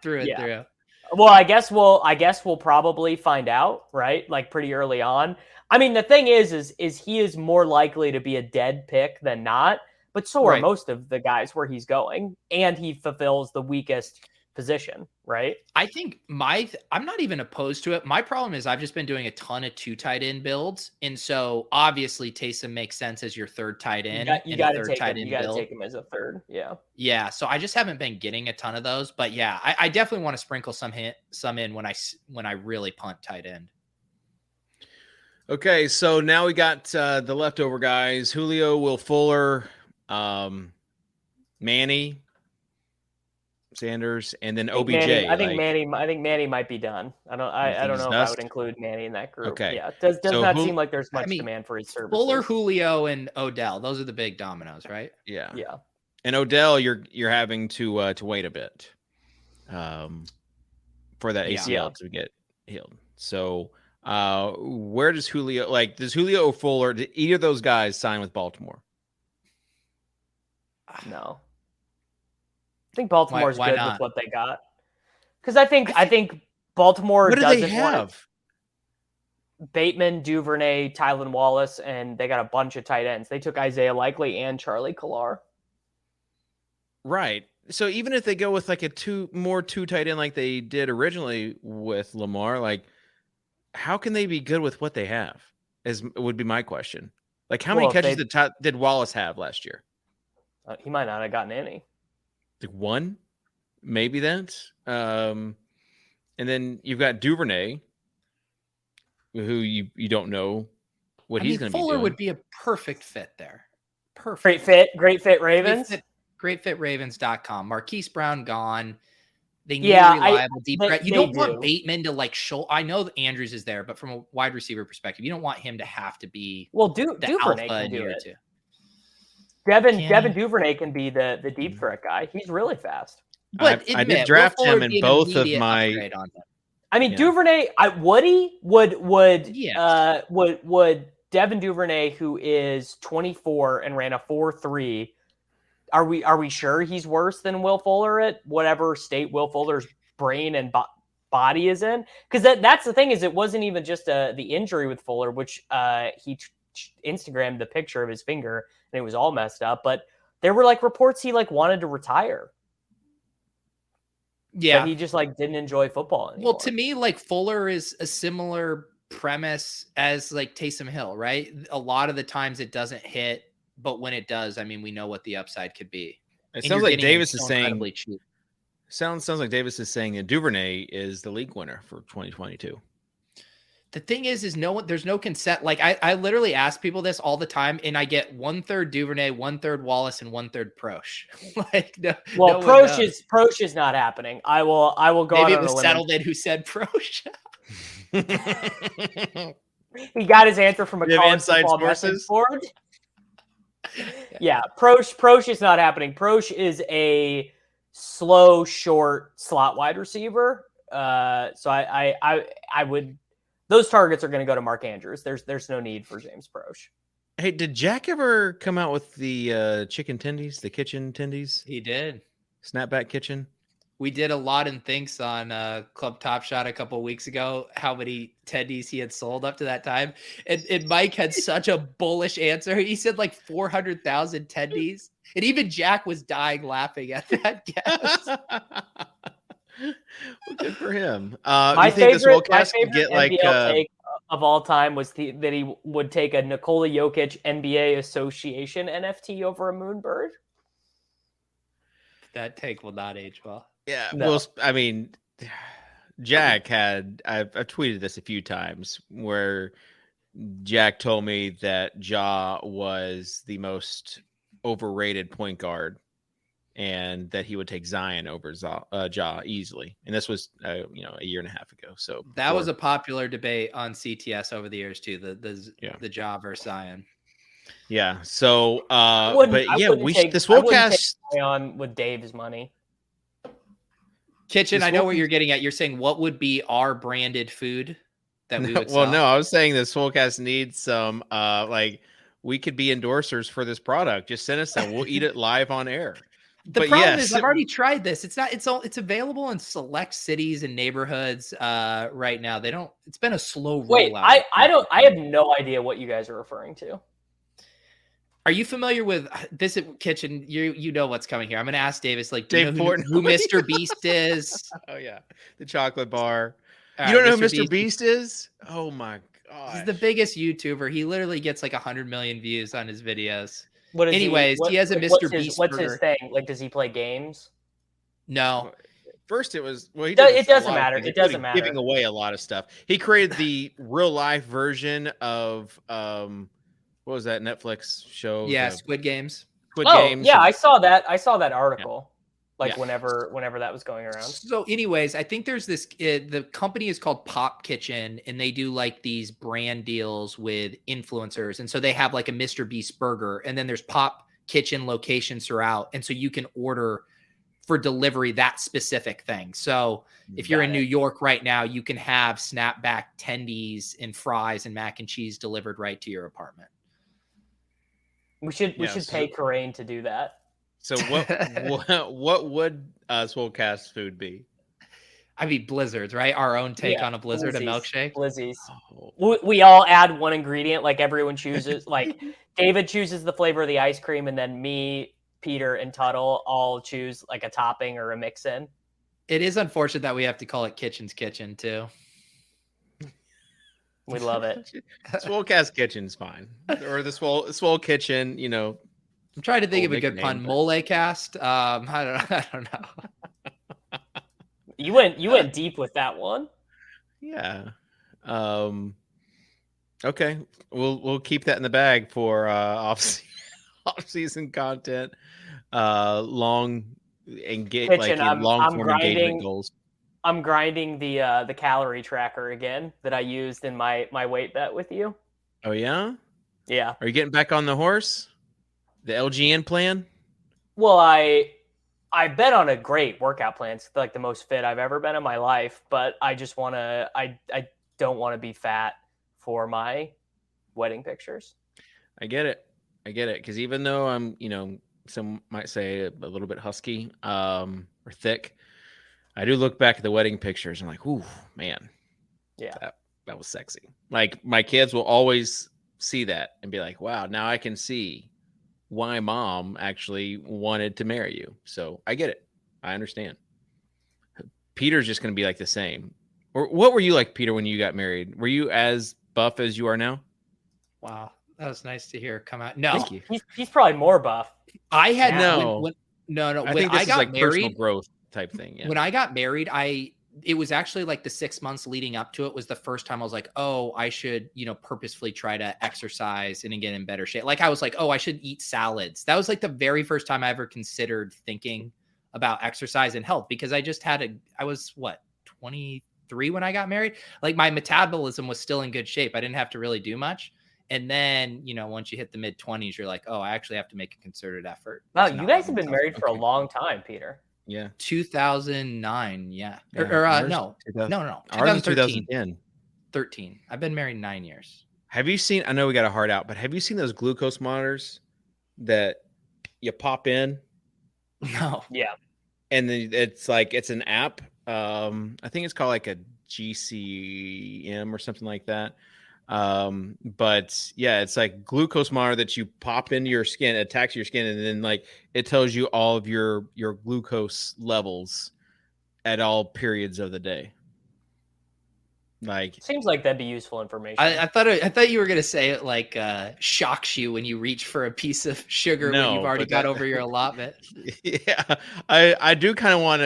through and through. Well, I guess we'll probably find out, right? Like pretty early on. I mean, the thing is he is more likely to be a dead pick than not, but so are most of the guys where he's going, and he fulfills the weakest position, right? I think I'm not even opposed to it. My problem is I've just been doing a ton of 2 tight end builds, and so obviously Taysom makes sense as your third tight end. You got to take him. You got to take him as a third. Yeah. So I just haven't been getting a ton of those, but yeah, I definitely want to sprinkle some in when I really punt tight end. Okay, so now we got the leftover guys: Julio, Will Fuller, Manny Sanders, and then OBJ. I think Manny might be done. I don't know if I would include Manny in that group. Okay. Yeah. It does not seem like there's much demand for his services. Fuller, Julio, and Odell. Those are the big dominoes, right? Yeah. Yeah. And Odell, you're having to wait a bit. for that ACL to get healed. So where does Julio, does Julio or Fuller, did either of those guys sign with Baltimore? No. I think Baltimore's why good not? with what they got. Because I think Baltimore what do doesn't they have? Bateman, Duvernay, Tylan Wallace, and they got a bunch of tight ends. They took Isaiah Likely and Charlie Collar. Right. So even if they go with like a two tight end like they did originally with Lamar, like how can they be good with what they have? Would be my question. Like how many catches did Wallace have last year? He might not have gotten any. Like one, maybe that. And then you've got Duvernay, who you don't know what he's going to be doing. Fuller would be a perfect fit there. Perfect. Great fit Ravens. Great fit Ravens.com. Marquise Brown gone. They need a reliable deep threat. You don't want Bateman to show. I know that Andrews is there, but from a wide receiver perspective, you don't want him to have to be Duvernay can do it. Devin Duvernay can be the deep threat guy. He's really fast. But I did draft him in both of my. I mean, Duvernay. Would Devin Duvernay, who is 24 and ran a 4.3, are we sure he's worse than Will Fuller at whatever state Will Fuller's brain and body is in? Because that's the thing, is it wasn't even just the injury with Fuller, which he Instagrammed the picture of his finger and it was all messed up. But there were reports he wanted to retire. Yeah, but he just didn't enjoy football anymore. Well, to me, Fuller is a similar premise as Taysom Hill, right? A lot of the times it doesn't hit, but when it does, we know what the upside could be. It sounds like Davis is saying cheap. Sounds like Davis is saying that Duvernay is the league winner for 2022. The thing is there's no consent. I literally ask people this all the time, and I get 1/3 Duvernay, 1/3 Wallace, and 1/3 Proche. Proche is not happening. I will go. Maybe it was Settlement who said Proche. He got his answer from a college football message board. Yeah, Proche is not happening. Proche is a slow, short slot wide receiver. So I would. Those targets are going to go to Mark Andrews. There's no need for James Proche. Hey, did Jack ever come out with the chicken tendies, the kitchen tendies? He did. Snapback kitchen. We did a lot in Thinks on Club Top Shot a couple of weeks ago, how many tendies he had sold up to that time. And Mike had such a bullish answer. He said 400,000 tendies. And even Jack was dying laughing at that guess. Well, good for him. My favorite NBA take of all time was that he would take a Nikola Jokic NBA Association NFT over a Moonbird. That take will not age well. Yeah, no. Well, Jack had. I've tweeted this a few times where Jack told me that Ja was the most overrated point guard, and that he would take Zion over Ja easily. And this was, a year and a half ago. So that was a popular debate on CTS over the years too. The Ja versus Zion. Yeah. So, the Swolecast on with Dave's money. Kitchen. I know what you're getting at. You're saying what would be our branded food that we would sell? Well, no, I was saying the Swolecast needs some, we could be endorsers for this product. Just send us that. We'll eat it live on air. The problem is I've already tried this. It's available in select cities and neighborhoods right now. It's been a slow rollout. Wait, I have no idea what you guys are referring to. Are you familiar with this kitchen? You know what's coming here. I'm going to ask Davis, Dave Portnoy, who Mr. Beast is? Oh yeah. The chocolate bar. You don't know who Mr. Beast is? Oh my God. He's the biggest YouTuber. He literally gets 100 million views on his videos. He has a Mr. Beast. What's his thing? Does he play games? No. First, it was it doesn't matter. It doesn't matter. Giving away a lot of stuff. He created the real life version of what was that Netflix show? Yeah, Squid Games. Games. Yeah, I saw that. I saw that article. Whenever that was going around. So anyways, I think there's this, the company is called Pop Kitchen, and they do these brand deals with influencers. And so they have a Mr. Beast burger, and then there's Pop Kitchen locations throughout. And so you can order for delivery, that specific thing. So if you're in New York right now, you can have snapback tendies and fries and mac and cheese delivered right to your apartment. We should pay Corain to do that. So what would Swolecast food be? I mean, blizzards, right? Our own take on a blizzard, Blizzies, a milkshake. Blizzies. Oh. We all add one ingredient, like everyone chooses. Like David chooses the flavor of the ice cream, and then me, Peter, and Tuttle all choose like a topping or a mix-in. It is unfortunate that we have to call it Kitchen's Kitchen too. We love it. Swolecast Kitchen's fine, or the Swole Kitchen. You know, I'm trying to think of a good pun. Molecast. I don't know. You went deep with that one. Yeah. Okay. We'll keep that in the bag for off-season content. Long engagement, like long-form engagement goals. I'm grinding the calorie tracker again that I used in my weight bet with you. Oh yeah? Yeah. Are you getting back on the horse? The LGN plan? Well, I bet on a great workout plan. It's like the most fit I've ever been in my life, but I just want to I don't want to be fat for my wedding pictures. I get it because even though I'm, some might say a little bit husky or thick, I do look back at the wedding pictures and I'm like, ooh, man. Yeah. That was sexy. Like my kids will always see that and be like, wow, now I can see why mom actually wanted to marry you. So I get it. I understand. Peter's just going to be like the same. Or what were you like, Peter, when you got married? Were you as buff as you are now? Wow. That was nice to hear come out. No, thank you. He's probably more buff. I had no. No. I think this is like personal growth type thing. Yeah. When I got married, it was actually like the 6 months leading up to it was the first time I was like, oh, I should, purposefully try to exercise and get in better shape. Like I was like, oh, I should eat salads. That was like the very first time I ever considered thinking about exercise and health because I just I was 23 when I got married. Like my metabolism was still in good shape. I didn't have to really do much. And then, once you hit the mid-20s, you're like, oh, I actually have to make a concerted effort. Wow, you guys have been married for a long time, Peter. Yeah. 2009. Yeah. No. Ours is 2010. 13. I've been married 9 years. Have you seen, I know we got a hard out, but have you seen those glucose monitors that you pop in? No. Yeah. And then it's an app. I think it's called like a GCM or something like that. But yeah, it's like glucose monitor that you pop into your skin, attacks your skin, and then like it tells you all of your glucose levels at all periods of the day. Like seems like that'd be useful information. I thought you were gonna say it like shocks you when you reach for a piece of sugar when you've already got over your allotment. Yeah, I do kind of want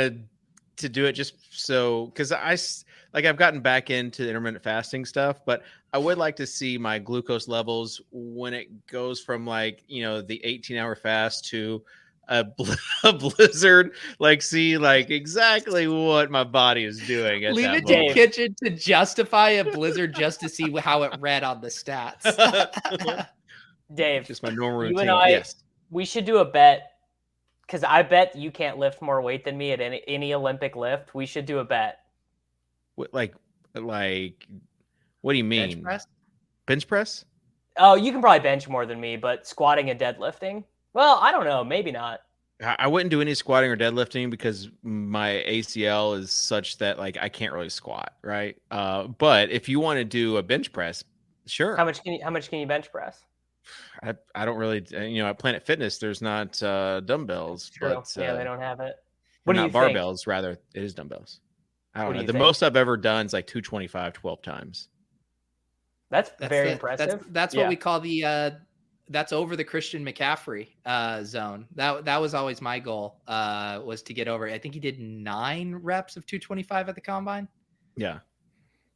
to do it just so because I've gotten back into the intermittent fasting stuff, but I would like to see my glucose levels when it goes from like, the 18-hour fast to a blizzard, like see like exactly what my body is doing. Leave it to Kitchen to justify a blizzard just to see how it read on the stats. Dave, just my normal routine. You and I, yes. We should do a bet because I bet you can't lift more weight than me at any Olympic lift. We should do a bet. Like, what do you mean? Bench press? Bench press? Oh, you can probably bench more than me, but squatting and deadlifting? Well, I don't know. Maybe not. I wouldn't do any squatting or deadlifting because my ACL is such that like I can't really squat, right? But if you want to do a bench press, sure. How much can you bench press? I don't really, at Planet Fitness, there's not dumbbells. True. But, yeah, they don't have it. What do you not think? Barbells, rather. It is dumbbells. I don't know. The think? most I've ever done is like 225 12 times. That's very impressive. That's what we call that's over the Christian McCaffrey zone. That was always my goal, was to get over. I think he did 9 reps of 225 at the combine. Yeah.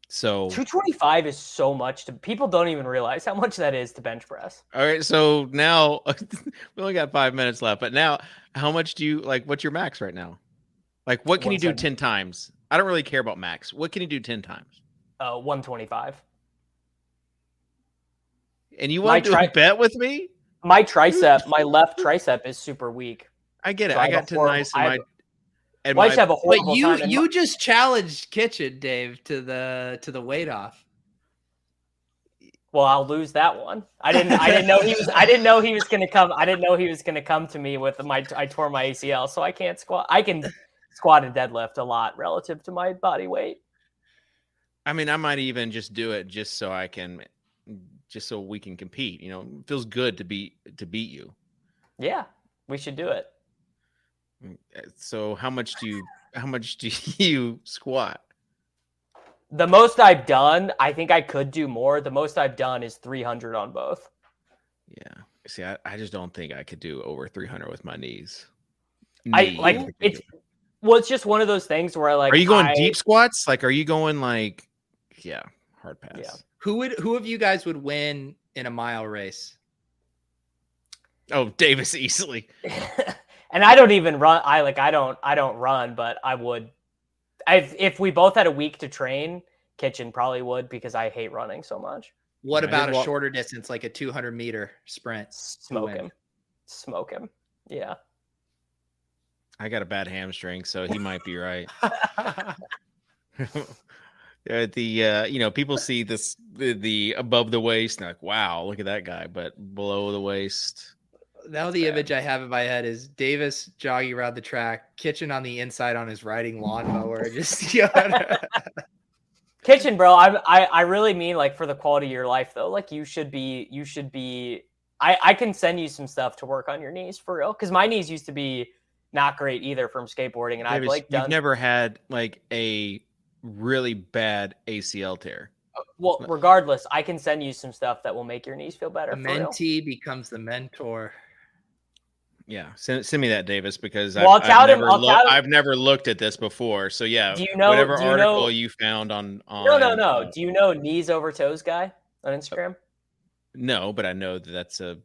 So 225 is so much people don't even realize how much that is to bench press. All right. So now we only got 5 minutes left, but now how much do you what's your max right now? Like what can you do 10 times? I don't really care about max. What can you do 10 times? 125. And you want to do a bet with me? My left tricep is super weak. I get it. So I got to nice. And Whites have a horrible But time. you just challenged Kitchen, Dave, to the weight off. Well, I'll lose that one. I didn't know he was going to come. I didn't know he was going to come to me with I tore my ACL, so I can't squat. I can squat and deadlift a lot relative to my body weight. I mean, I might even just do it just so we can compete. You know, it feels good to beat you. Yeah, we should do it. So how much do you squat? The most I've done, I think I could do more. The most I've done is 300 on both. Yeah. See, I just don't think I could do over 300 with my knees. It's just one of those things where are you going deep squats? Like, are you going like, yeah, hard pass. Yeah. Who of you guys would win in a mile race? Oh, Davis easily. And I don't even run. I don't run, but I would. If we both had a week to train, Kitchen probably would, because I hate running so much. What about a shorter distance, like a 200-meter sprint? Smoke him. Yeah. I got a bad hamstring, so he might be right. People see this the above the waist, and like, wow, look at that guy, but below the waist. Now the image I have in my head is Davis jogging around the track, Kitchen on the inside on his riding lawnmower. Just Kitchen, bro. I really mean, like, for the quality of your life, though. Like, you should be. I can send you some stuff to work on your knees for real, because my knees used to be not great either from skateboarding, and Davis, you've never had like a really bad ACL tear. Well, regardless, I can send you some stuff that will make your knees feel better. The mentee becomes the mentor. Yeah, send me that, Davis, because I've never looked at this before. So yeah, do you know whatever article you found on No. Do you know Knees Over Toes guy on Instagram? No, but I know that's a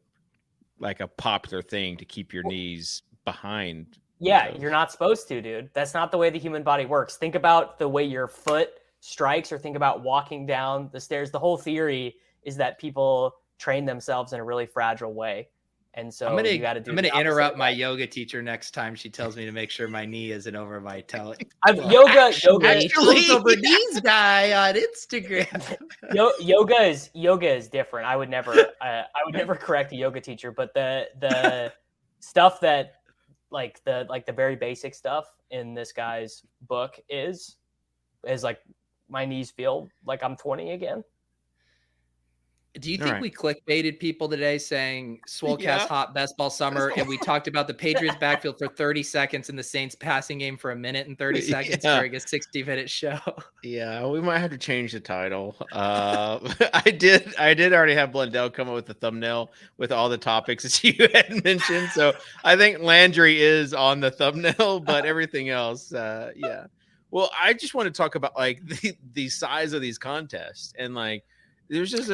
popular thing to keep your knees behind. Yeah, you're not supposed to, dude. That's not the way the human body works. Think about the way your foot strikes, or think about walking down the stairs. The whole theory is that people train themselves in a really fragile way. And so you got to do. I'm going to interrupt my yoga teacher next time she tells me to make sure my knee isn't over my toe. Yoga over knees guy on Instagram. Yoga is different. I would never correct a yoga teacher, but the stuff that like the very basic stuff in this guy's book is like, my knees feel like I'm 20 again. Do you think we clickbaited people today saying Swolecast hot best ball summer, and we talked about the Patriots backfield for 30 seconds and the Saints passing game for 1 minute and 30 seconds during a 60-minute show? Yeah, we might have to change the title. I did already have Blundell come up with the thumbnail with all the topics that you had mentioned. So I think Landry is on the thumbnail, but everything else, yeah. Well, I just want to talk about like the size of these contests, and like there's just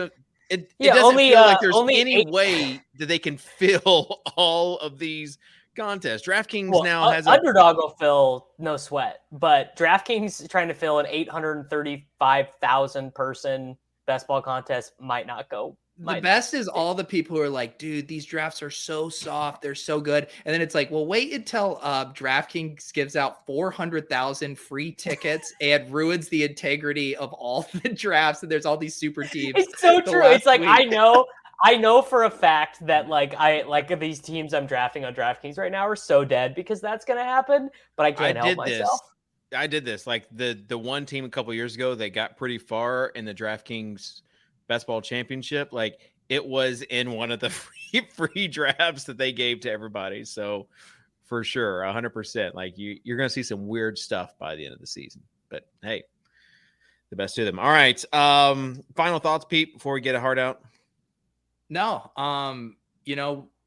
it doesn't feel like there's any way that they can fill all of these contests. DraftKings now has Underdog will fill no sweat, but DraftKings trying to fill an 835,000 person best ball contest might not go. The best is all the people who are like, dude, these drafts are so soft, they're so good. And then it's like, well, wait until DraftKings gives out 400,000 free tickets and ruins the integrity of all the drafts, and there's all these super teams. It's so true. It's like, I know for a fact that like these teams I'm drafting on DraftKings right now are so dead because that's going to happen, but I can't help myself. I did this. Like the one team a couple years ago, they got pretty far in the DraftKings Best Ball Championship. Like, it was in one of the free drafts that they gave to everybody. So for sure, 100%. Like, you're going to see some weird stuff by the end of the season. But hey, the best to them. All right. Final thoughts, Pete, before we get a heart out. No.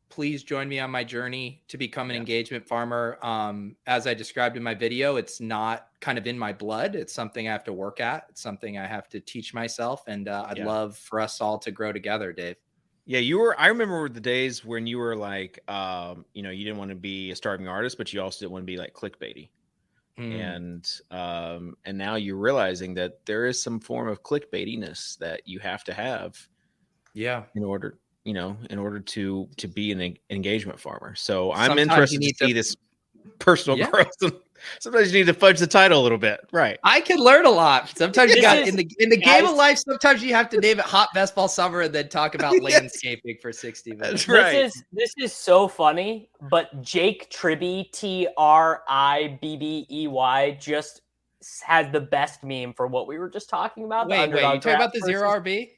Please join me on my journey to become an engagement farmer. As I described in my video, it's not kind of in my blood. It's something I have to work at. It's something I have to teach myself. And I'd love for us all to grow together, Dave. Yeah, I remember the days when you were like, you didn't want to be a starving artist, but you also didn't want to be like clickbaity. And now you're realizing that there is some form of clickbaitiness that you have to have. Yeah. In order to be an engagement farmer. So I'm interested to see this personal growth Sometimes you need to fudge the title a little bit, right? I can learn a lot. Sometimes you got in the game guys, of life. Sometimes you have to name it Hot Best Ball Summer and then talk about landscaping for 60 minutes. That's right. This is so funny, but Jake Tribby, Tribbey, just has the best meme for what we were just talking about. Wait, you talking about the zero RB?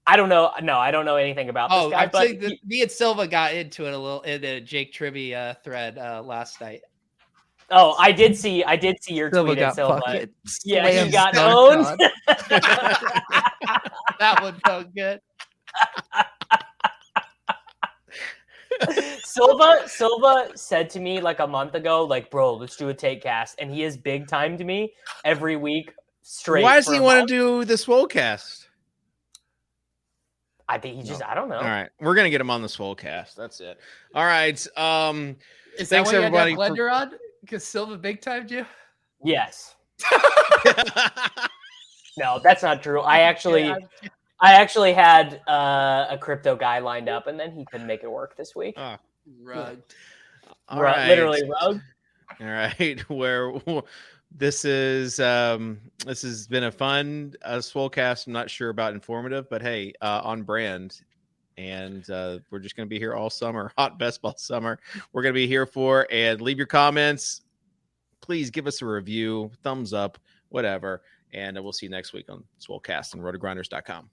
I don't know. No, I don't know anything about this guy. I'm saying that me and Silva got into it a little in a Jake Tribby thread last night. Oh, I did see your tweet at Silva. Yeah, he got owned. That one felt good. Silva said to me like a month ago, like, bro, let's do a take cast, and he has big timed me every week straight. Why does he want to do the Swolecast? I think I don't know. All right, we're gonna get him on the Swolecast. That's it. All right. Is that why everybody you had that blender on? Because Silva big timed you? Yes. No, that's not true. I actually had a crypto guy lined up, and then he couldn't make it work this week. Rugged. Right. Literally rugged. All right. Where this has been a fun Swolecast. I'm not sure about informative, but hey, on brand. And we're just going to be here all summer. Hot Best Ball Summer. We're going to be here for, and leave your comments. Please give us a review, thumbs up, whatever. And we'll see you next week on Swolecast and rotogrinders.com.